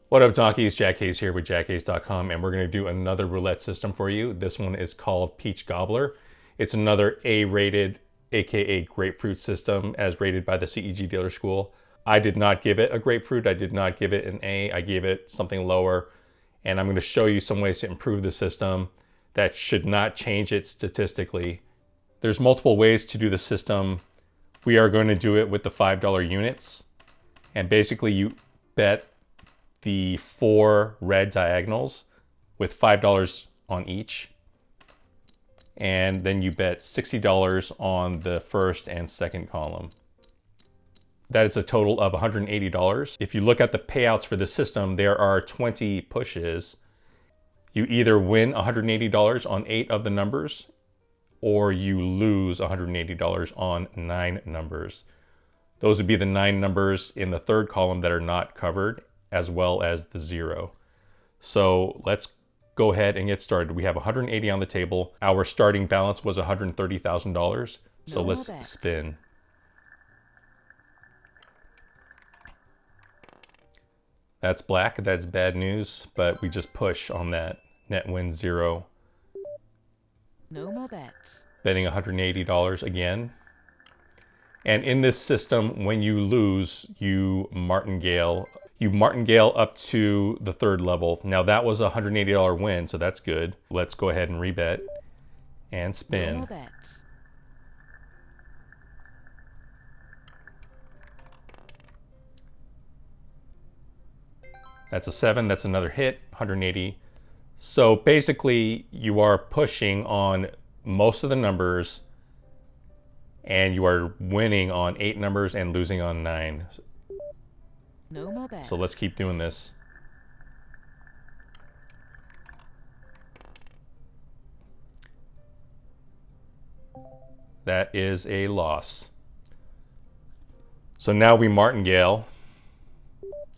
What up, donkeys? Jack Hayes here with jackhayes.com, and we're going to do another roulette system for you. This one is called Peach Gobbler. It's another A-rated, aka grapefruit system, as rated by the CEG Dealer School. I did not give it a grapefruit. I did not give it an A. I gave it something lower, and I'm going to show you some ways to improve the system that should not change it statistically. There's multiple ways to do the system. We are going to do it with the $5 units, and basically you bet the 4 red diagonals with $5 on each, and then you bet $60 on the first and second column. That is a total of $180. If you look at the payouts for the system, there are 20 pushes. You either win $180 on 8 of the numbers, or you lose $180 on 9 numbers. Those would be the 9 numbers in the third column that are not covered, as well as the 0. So let's go ahead and get started. We have 180 on the table. Our starting balance was $130,000. So let's spin. That's black, that's bad news, but we just push on that. Net win 0. No more bets. Betting $180 again. And in this system, when you lose, you martingale up to the third level. Now that was a $180 win, so that's good. Let's go ahead and rebet and spin. No more bets. That's a 7, that's another hit, 180. So basically you are pushing on most of the numbers, and you are winning on 8 numbers and losing on 9. No more bets. So let's keep doing this. That is a loss. So now we martingale,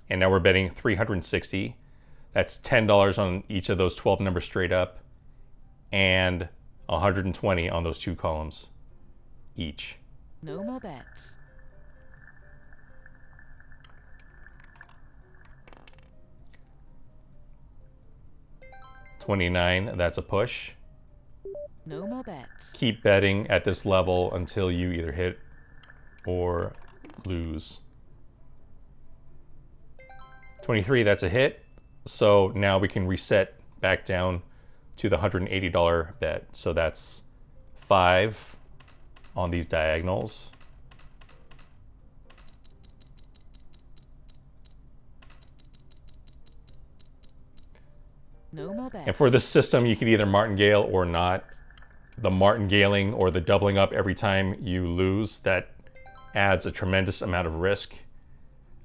and now we're betting 360. That's $10 on each of those 12 numbers straight up, and 120 on those 2 columns each. No more bets. $29, that's a push. No more bets. Keep betting at this level until you either hit or lose. 23, that's a hit. So now we can reset back down to the $180 bet. So that's 5 on these diagonals. No more bets. And for this system, you can either martingale or not. The martingaling, or the doubling up every time you lose, that adds a tremendous amount of risk,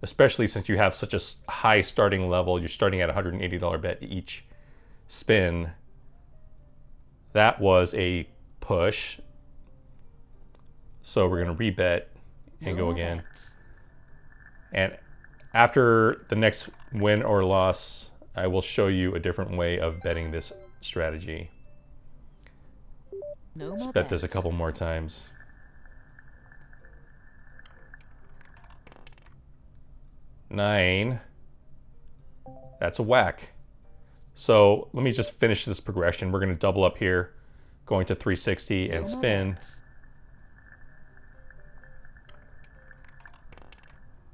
especially since you have such a high starting level. You're starting at a $180 bet each spin. That was a push. So we're going to rebet and go again. And after the next win or loss, I will show you a different way of betting this strategy. No more Let's bet bets. this a couple more times. $9. That's a whack. So let me just finish this progression. We're going to double up here, going to 360 and spin.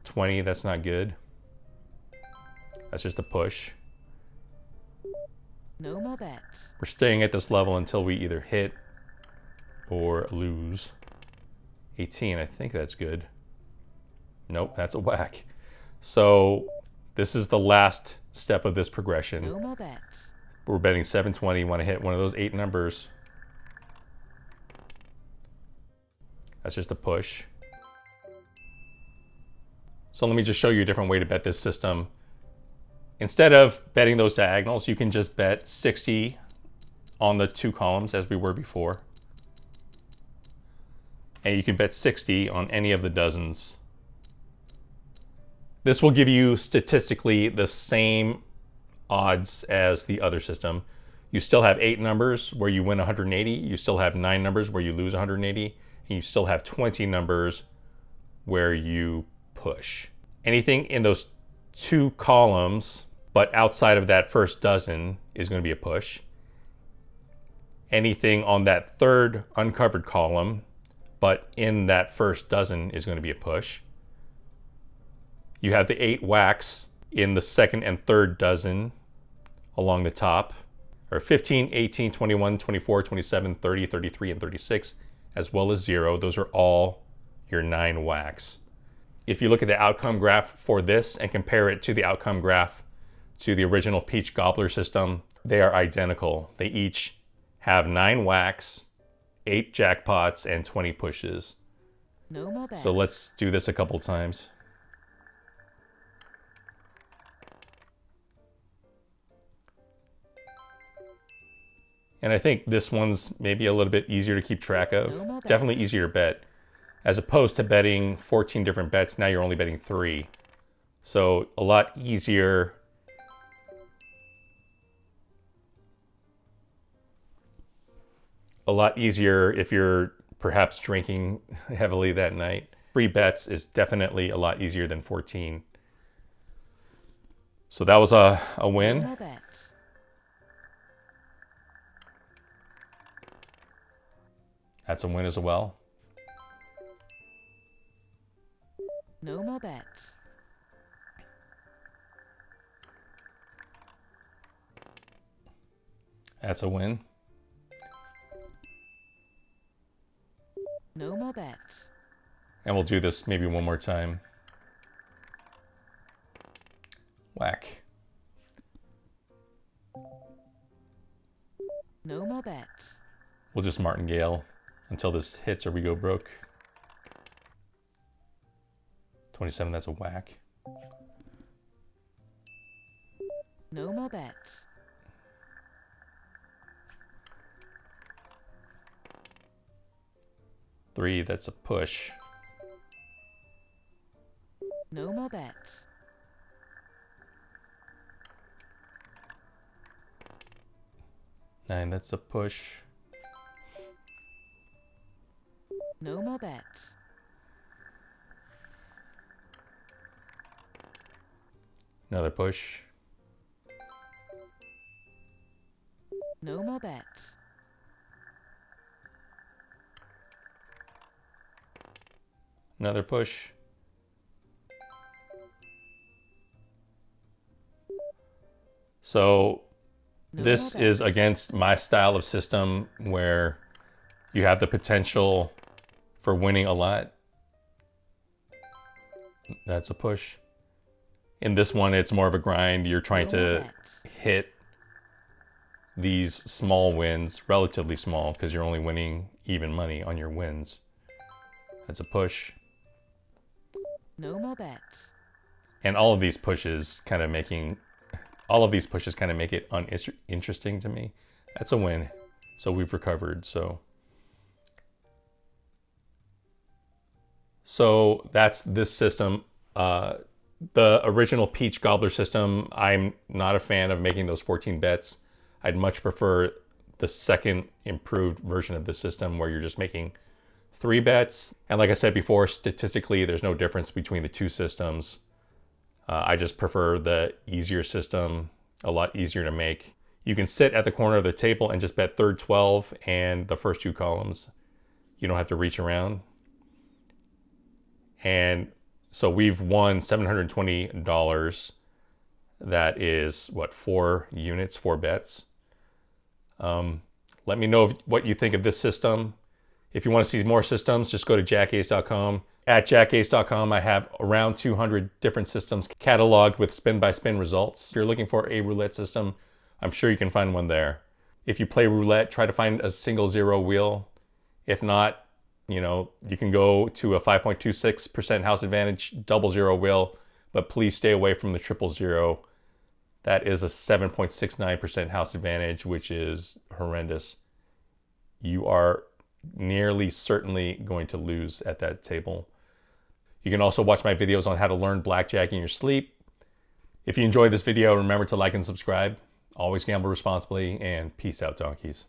20, that's not good. That's just a push. No more bets. We're staying at this level until we either hit or lose. 18, I think that's good. Nope, that's a whack. So this is the last step of this progression. No more bets. We're betting 720. You want to hit one of those 8 numbers. That's just a push. So let me just show you a different way to bet this system. Instead of betting those diagonals, you can just bet 60 on the 2 columns as we were before. And you can bet 60 on any of the dozens. This will give you statistically the same odds as the other system. You still have 8 numbers where you win 180. You still have 9 numbers where you lose 180. And you still have 20 numbers where you push. Anything in those 2 columns but outside of that first dozen is going to be a push. Anything on that third uncovered column, but in that first dozen is going to be a push. You have the 8 whacks in the second and third dozen along the top, or 15, 18, 21, 24, 27, 30, 33, and 36, as well as 0. Those are all your 9 whacks. If you look at the outcome graph for this and compare it to the outcome graph to the original Peach Gobbler system, they are identical. They each have 9 whacks, 8 jackpots, and 20 pushes. No more bets. So let's do this a couple times. And I think this one's maybe a little bit easier to keep track of. No more bet. Definitely easier to bet. As opposed to betting 14 different bets, now you're only betting 3. So a lot easier. A lot easier if you're perhaps drinking heavily that night. 3 bets is definitely a lot easier than 14. So that was a No win. more bets. That's a win as well. No more bets. That's a win. No more bets. And we'll do this maybe one more time. Whack. No more bets. We'll just Martingale until this hits or we go broke. 27, that's a whack. No more bets. Three, that's a push. No more bets. Nine, that's a push. No more bets. Another push. No more bets. Another push. So No this more is bets. against my style of system where you have the potential for winning a lot. That's a push. In this one, it's more of a grind. You're trying No more to bets. hit these small wins, relatively small, because you're only winning even money on your wins. That's a push. No more bets. And all of these pushes kind of make it uninteresting to me. That's a win. So we've recovered. So that's this system. The original Peach Gobbler system, I'm not a fan of making those 14 bets. I'd much prefer the second improved version of the system where you're just making 3 bets. And like I said before, statistically, there's no difference between the two systems. I just prefer the easier system, a lot easier to make. You can sit at the corner of the table and just bet third 12 and the first 2 columns. You don't have to reach around. And so we've won $720. That is, what, 4 units, 4 bets. Let me know what you think of this system. If you want to see more systems, just go to jackace.com. At jackace.com, I have around 200 different systems cataloged with spin-by-spin results. If you're looking for a roulette system, I'm sure you can find one there. If you play roulette, try to find a single 0 wheel. If not, you can go to a 5.26% house advantage double 0 wheel, but please stay away from the triple 0. That is a 7.69% house advantage, which is horrendous. You are nearly certainly going to lose at that table. You can also watch my videos on how to learn blackjack in your sleep. If you enjoyed this video, remember to like and subscribe. Always gamble responsibly, and peace out, donkeys.